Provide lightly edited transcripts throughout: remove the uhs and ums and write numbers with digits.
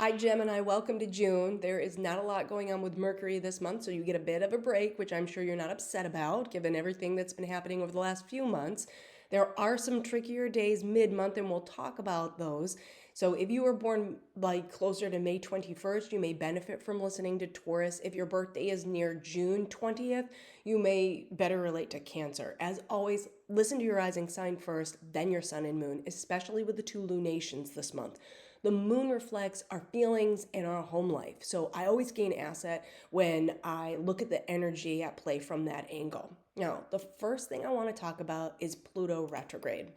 Hi, Gemini. Welcome to June. There is not a lot going on with Mercury this month, so you get a bit of a break, which I'm sure you're not upset about, given everything that's been happening over the last few months. There are some trickier days mid-month, and we'll talk about those. So if you were born like closer to May 21st, you may benefit from listening to Taurus. If your birthday is near June 20th, you may better relate to Cancer. As always, listen to your rising sign first, then your sun and moon, especially with the two lunations this month. The moon reflects our feelings and our home life. So I always gain asset when I look at the energy at play from that angle. Now, the first thing I want to talk about is Pluto retrograde.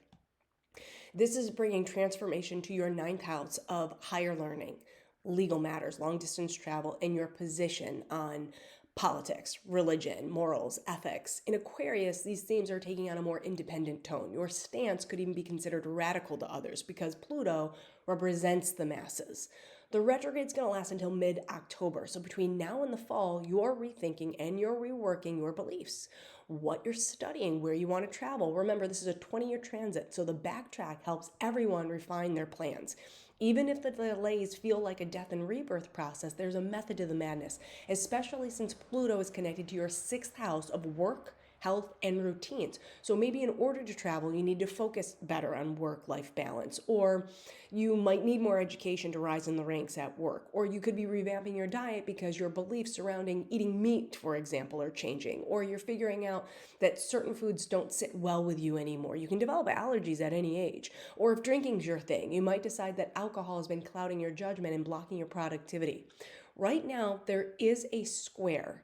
This is bringing transformation to your ninth house of higher learning, legal matters, long distance travel, and your position on politics, religion, morals, ethics. In Aquarius, these themes are taking on a more independent tone. Your stance could even be considered radical to others because Pluto represents the masses. The retrograde is going to last until mid-October. So between now and the fall, you're rethinking and you're reworking your beliefs, what you're studying, where you want to travel. Remember, this is a 20-year transit, so the backtrack helps everyone refine their plans. Even if the delays feel like a death and rebirth process, there's a method to the madness, especially since Pluto is connected to your sixth house of work, health, and routines. So maybe in order to travel, you need to focus better on work-life balance, or you might need more education to rise in the ranks at work, or you could be revamping your diet because your beliefs surrounding eating meat, for example, are changing, or you're figuring out that certain foods don't sit well with you anymore. You can develop allergies at any age. Or if drinking's your thing, you might decide that alcohol has been clouding your judgment and blocking your productivity. Right now, there is a square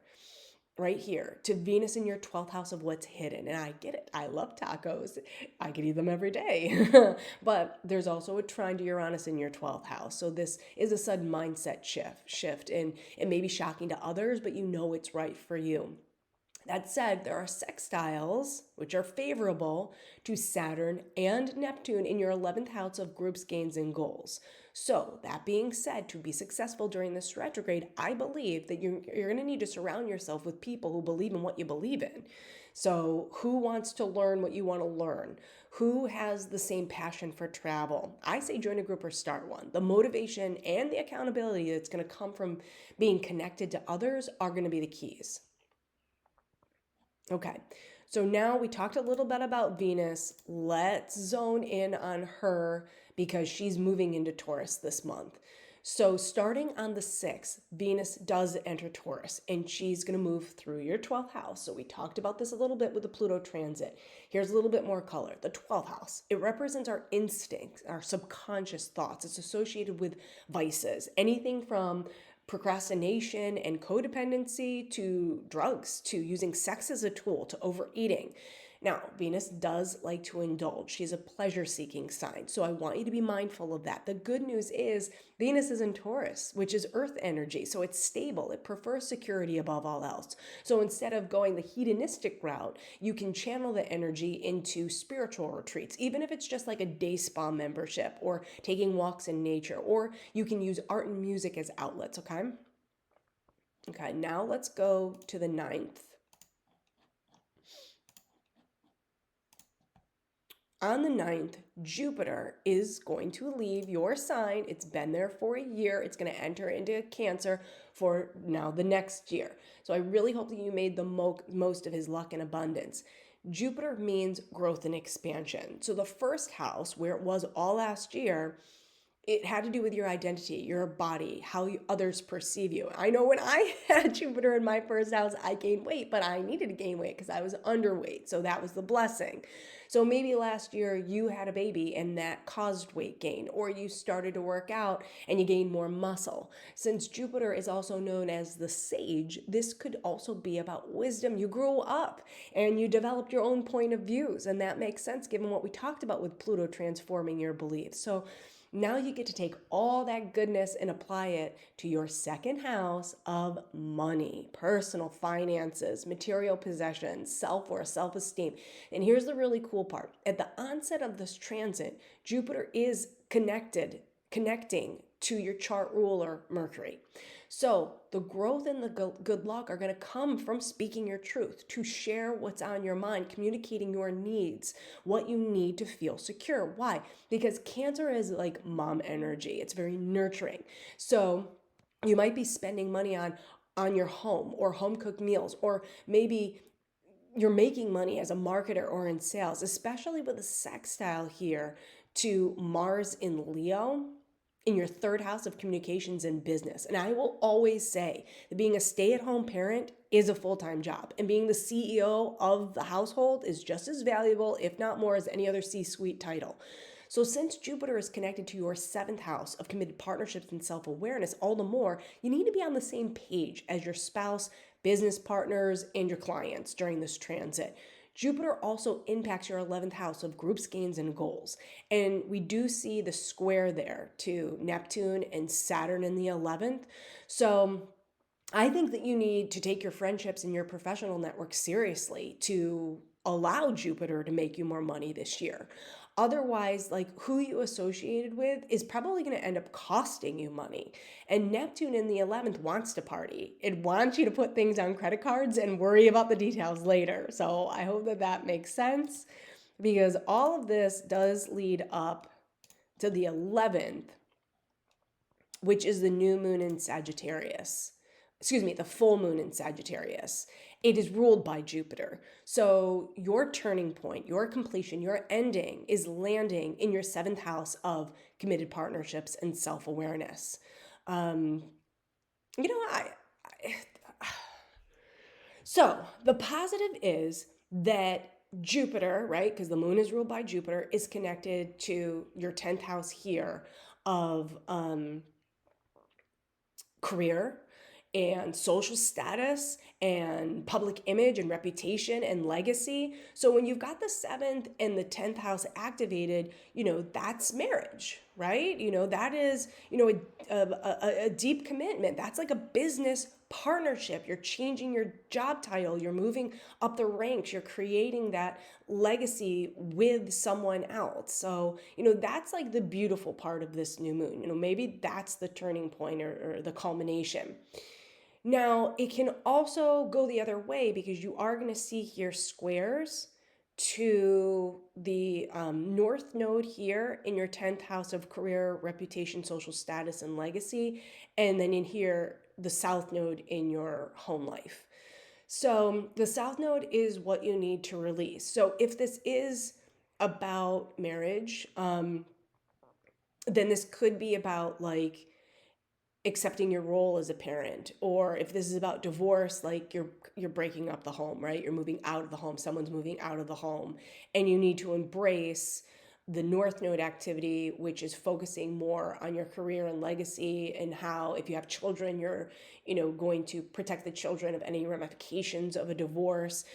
right here to Venus in your 12th house of what's hidden. And I get it. I love tacos. I could eat them every day. But there's also a trine to Uranus in your 12th house. So this is a sudden mindset shift and it may be shocking to others, but you know it's right for you. That said, there are sextiles, which are favorable to Saturn and Neptune in your 11th house of groups, gains, and goals. So, that being said, to be successful during this retrograde, I believe that you're going to need to surround yourself with people who believe in what you believe in. So, who wants to learn what you want to learn? Who has the same passion for travel? I say join a group or start one. The motivation and the accountability that's going to come from being connected to others are going to be the keys. Okay, so now we talked a little bit about Venus. Let's zone in on her because she's moving into Taurus this month. So starting on the 6th, Venus does enter Taurus and she's going to move through your 12th house. So we talked about this a little bit with the Pluto transit. Here's a little bit more color. The 12th house, it represents our instincts, our subconscious thoughts. It's associated with vices, anything from procrastination and codependency to drugs to using sex as a tool to overeating. Now, Venus does like to indulge. She's a pleasure seeking sign. So I want you to be mindful of that. The good news is Venus is in Taurus, which is earth energy. So it's stable. It prefers security above all else. So instead of going the hedonistic route, you can channel the energy into spiritual retreats, even if it's just like a day spa membership or taking walks in nature, or you can use art and music as outlets, okay? Okay, now let's go to the 9th. On the 9th, Jupiter is going to leave your sign. It's been there for a year. It's going to enter into Cancer for now the next year. So I really hope that you made the most of his luck and abundance. Jupiter means growth and expansion. So the first house, where it was all last year, it had to do with your identity, your body, how others perceive you. I know when I had Jupiter in my first house, I gained weight, but I needed to gain weight because I was underweight. So that was the blessing. So maybe last year you had a baby and that caused weight gain, or you started to work out and you gained more muscle. Since Jupiter is also known as the sage, this could also be about wisdom. You grew up and you developed your own point of views, and that makes sense given what we talked about with Pluto transforming your beliefs. So now you get to take all that goodness and apply it to your second house of money, personal finances, material possessions, self-worth, self-esteem. And here's the really cool part. At the onset of this transit, Jupiter is connected connecting to your chart ruler, Mercury. So the growth and the good luck are going to come from speaking your truth, to share what's on your mind, communicating your needs, what you need to feel secure. Why? Because Cancer is like mom energy. It's very nurturing. So you might be spending money on your home or home cooked meals, or maybe you're making money as a marketer or in sales, especially with a sextile here to Mars in Leo in your third house of communications and business. And I will always say that being a stay-at-home parent is a full-time job, and being the CEO of the household is just as valuable, if not more, as any other C-suite title. So since Jupiter is connected to your seventh house of committed partnerships and self-awareness, all the more, you need to be on the same page as your spouse, business partners, and your clients during this transit. Jupiter also impacts your 11th house of groups, gains, and goals. And we do see the square there to Neptune and Saturn in the 11th. So I think that you need to take your friendships and your professional network seriously to allow Jupiter to make you more money this year. Otherwise, like who you associated with is probably going to end up costing you money. And Neptune in the 11th wants to party. It wants you to put things on credit cards and worry about the details later. So I hope that that makes sense, because all of this does lead up to the 11th, which is the new moon in Sagittarius. Excuse me, the full moon in Sagittarius. It is ruled by Jupiter. So your turning point, your completion, your ending is landing in your seventh house of committed partnerships and self-awareness. Um, you know, so the positive is that Jupiter, right, because the moon is ruled by Jupiter, is connected to your 10th house here of career and social status and public image and reputation and legacy. So when you've got the 7th and the 10th house activated, that's marriage, right? That is, a deep commitment. That's like a business partnership. You're changing your job title, you're moving up the ranks, you're creating that legacy with someone else. So, that's like the beautiful part of this new moon. Maybe that's the turning point or the culmination. Now, it can also go the other way, because you are going to see here squares to the North Node here in your 10th house of career, reputation, social status, and legacy. And then in here, the South Node in your home life. So the South Node is what you need to release. So if this is about marriage, then this could be about like accepting your role as a parent. Or if this is about divorce, like you're breaking up the home, right? You're moving out of the home, someone's moving out of the home, and you need to embrace the North Node activity, which is focusing more on your career and legacy, and how if you have children, you're going to protect the children of any ramifications of a divorce.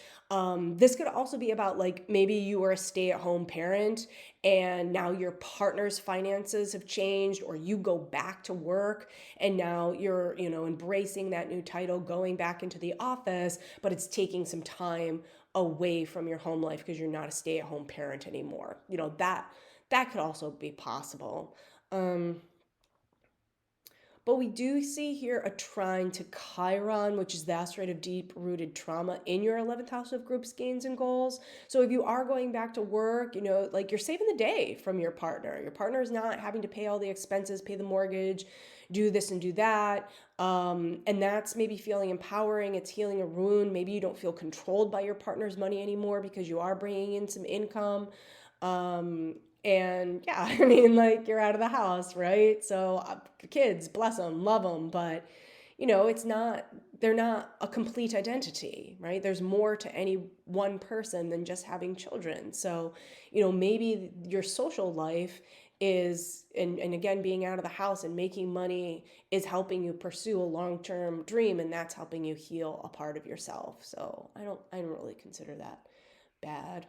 This could also be about like maybe you were a stay-at-home parent and now your partner's finances have changed, or you go back to work and now you're embracing that new title, going back into the office, but it's taking some time away from your home life because you're not a stay-at-home parent anymore. That could also be possible. But we do see here a trine to Chiron, which is the asteroid of deep-rooted trauma in your 11th house of groups, gains, and goals. So if you are going back to work, like you're saving the day from your partner. Your partner is not having to pay all the expenses, pay the mortgage, do this and do that. And that's maybe feeling empowering. It's healing a wound. Maybe you don't feel controlled by your partner's money anymore because you are bringing in some income. And yeah, I mean, like you're out of the house, right? So kids, bless them, love them, but they're not a complete identity, right? There's more to any one person than just having children. So, maybe your social life is, and again, being out of the house and making money is helping you pursue a long-term dream, and that's helping you heal a part of yourself. So I don't really consider that bad.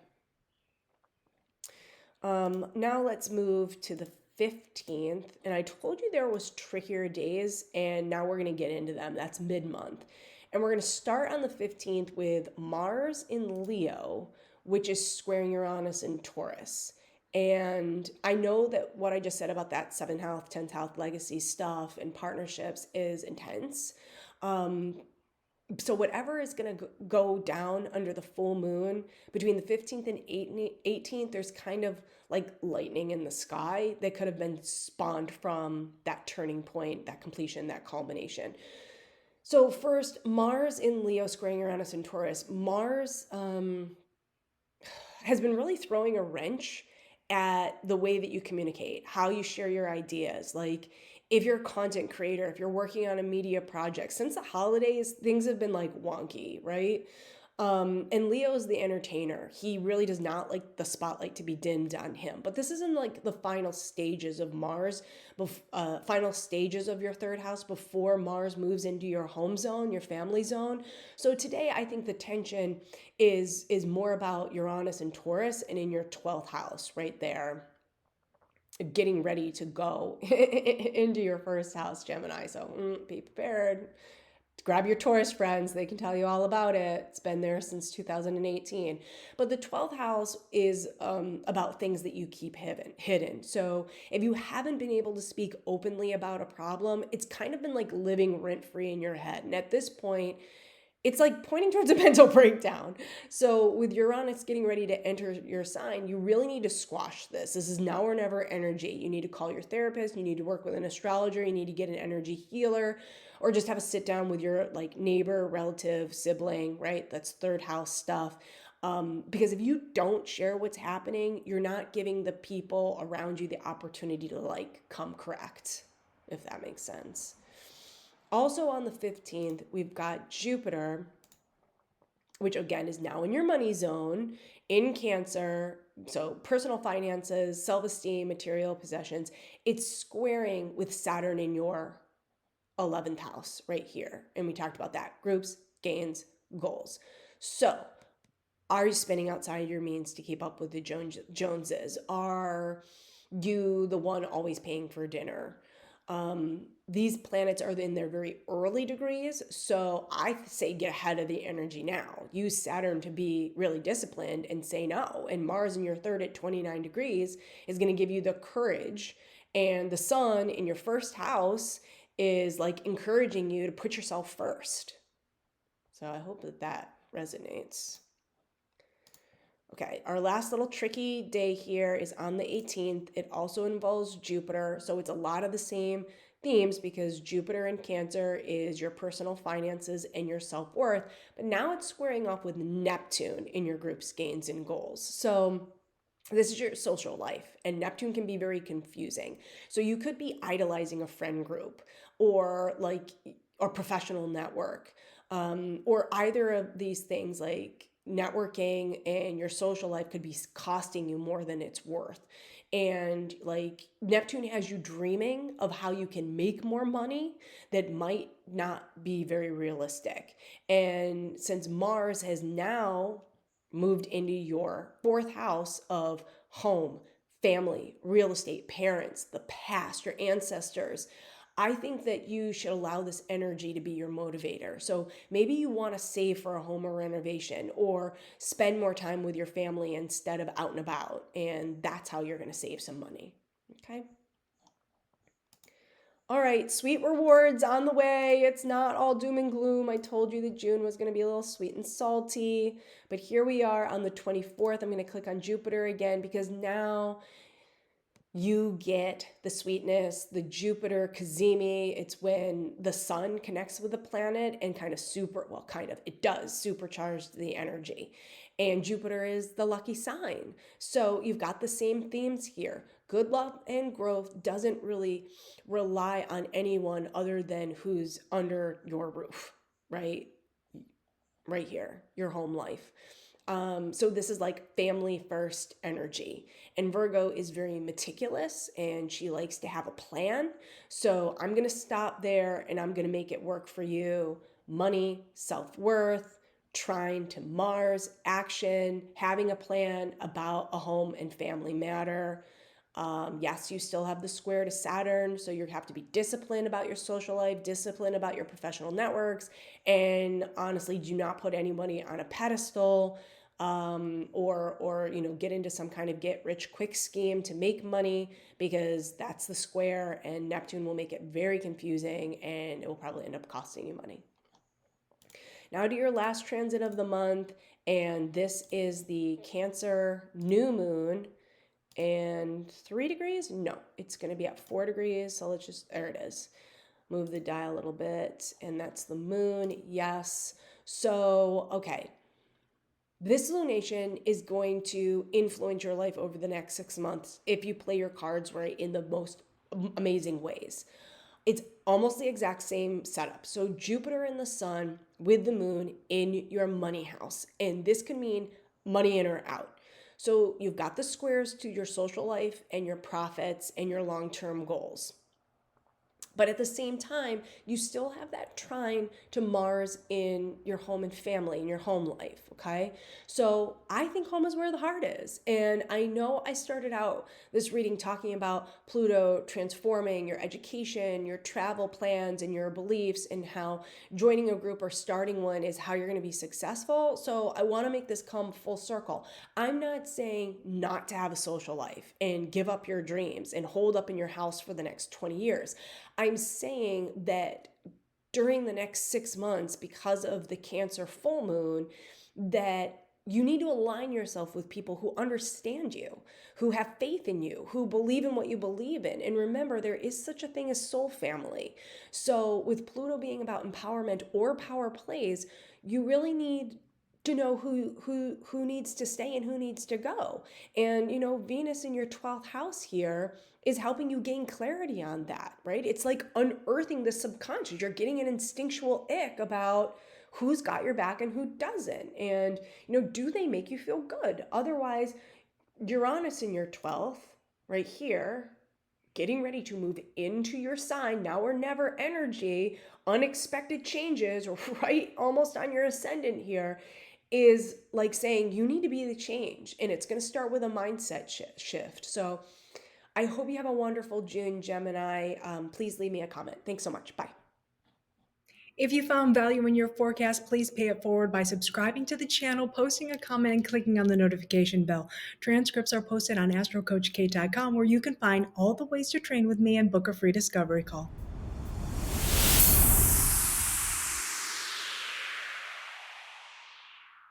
Now let's move to the 15th. And I told you there was trickier days, and now we're going to get into them. That's mid-month. And we're going to start on the 15th with Mars in Leo, which is squaring Uranus in Taurus. And I know that what I just said about that 7th house, 10th house legacy stuff and partnerships is intense. So whatever is going to go down under the full moon between the 15th and 18th, there's kind of like lightning in the sky that could have been spawned from that turning point, that completion, that culmination. So first, Mars in Leo squaring Uranus and Taurus. Mars has been really throwing a wrench at the way that you communicate, how you share your ideas. Like if you're a content creator, if you're working on a media project, since the holidays, things have been like wonky, right? And Leo's the entertainer. He really does not like the spotlight to be dimmed on him. But this is in like the final stages of Mars, final stages of your 3rd house before Mars moves into your home zone, your family zone. So today, I think the tension is more about Uranus and Taurus, and in your 12th house, right there, getting ready to go into your 1st house, Gemini. So be prepared. Grab your Taurus friends. They can tell you all about it. It's been there since 2018. But the 12th house is about things that you keep hidden. So if you haven't been able to speak openly about a problem, it's kind of been like living rent-free in your head. And at this point, it's like pointing towards a mental breakdown. So with Uranus getting ready to enter your sign, you really need to squash this. This is now or never energy. You need to call your therapist. You need to work with an astrologer. You need to get an energy healer, or just have a sit down with your like neighbor, relative, sibling, right? That's 3rd house stuff. Because if you don't share what's happening, you're not giving the people around you the opportunity to like come correct, if that makes sense. Also on the 15th, we've got Jupiter, which again is now in your money zone, in Cancer. So personal finances, self-esteem, material possessions. It's squaring with Saturn in your 11th house right here. And we talked about that. Groups, gains, goals. So are you spending outside your means to keep up with the Joneses? Are you the one always paying for dinner? These planets are in their very early degrees. So I say get ahead of the energy now. Use Saturn to be really disciplined and say no. And Mars in your 3rd at 29 degrees is going to give you the courage. And the sun in your 1st house is like encouraging you to put yourself first. So I hope that resonates. Okay, our last little tricky day here is on the 18th. It also involves Jupiter, so it's a lot of the same themes because Jupiter in Cancer is your personal finances and your self-worth, but now it's squaring off with Neptune in your group's gains and goals. So this is your social life, and Neptune can be very confusing. So you could be idolizing a friend group or like a professional network, or either of these things like networking and your social life could be costing you more than it's worth. And like Neptune has you dreaming of how you can make more money that might not be very realistic. And since Mars has now moved into your 4th house of home, family, real estate, parents, the past, your ancestors, I think that you should allow this energy to be your motivator. So maybe you want to save for a home or renovation, or spend more time with your family instead of out and about. And that's how you're going to save some money. Okay. All right, sweet rewards on the way. It's not all doom and gloom. I told you that June was going to be a little sweet and salty, but here we are on the 24th. I'm going to click on Jupiter again because now you get the sweetness, the Jupiter Cazimi. It's when the sun connects with the planet and it does supercharge the energy. And Jupiter is the lucky sign. So you've got the same themes here. Good luck and growth doesn't really rely on anyone other than who's under your roof, right? Right here, your home life. So this is like family first energy. And Virgo is very meticulous and she likes to have a plan. So I'm going to stop there and I'm going to make it work for you. Money, self-worth, trine to Mars, action, having a plan about a home and family matter. Yes, you still have the square to Saturn, so you have to be disciplined about your social life, disciplined about your professional networks, and honestly, do not put anybody on a pedestal. or get into some kind of get rich quick scheme to make money, because that's the square, and Neptune will make it very confusing and it will probably end up costing you money. Now to your last transit of the month, and this is the Cancer new moon. And 3 degrees? No, it's going to be at 4 degrees. So let's just, there it is. Move the dial a little bit. And that's the moon. Yes. So, okay. This lunation is going to influence your life over the next 6 months if you play your cards right in the most amazing ways. It's almost the exact same setup. So Jupiter and the sun with the moon in your money house. And this can mean money in or out. So you've got the squares to your social life and your profits and your long-term goals. But at the same time, you still have that trine to Mars in your home and family, in your home life, okay? So I think home is where the heart is. And I know I started out this reading talking about Pluto transforming your education, your travel plans, and your beliefs, and how joining a group or starting one is how you're going to be successful. So I want to make this come full circle. I'm not saying not to have a social life and give up your dreams and hold up in your house for the next 20 years. I'm saying that during the next 6 months, because of the Cancer full moon, that you need to align yourself with people who understand you, who have faith in you, who believe in what you believe in. And remember, there is such a thing as soul family. So with Pluto being about empowerment or power plays, you really need to know who needs to stay and who needs to go. And Venus in your 12th house here is helping you gain clarity on that, right? It's like unearthing the subconscious. You're getting an instinctual ick about who's got your back and who doesn't. And do they make you feel good? Otherwise, Uranus in your 12th right here, getting ready to move into your sign, now or never energy, unexpected changes, right almost on your ascendant here, is like saying you need to be the change, and it's going to start with a mindset shift. So I hope you have a wonderful June, Gemini. Please leave me a comment. Thanks so much. Bye. If you found value in your forecast, please pay it forward by subscribing to the channel, posting a comment, and clicking on the notification bell. Transcripts are posted on astrocoachkate.com, where you can find all the ways to train with me and book a free discovery call.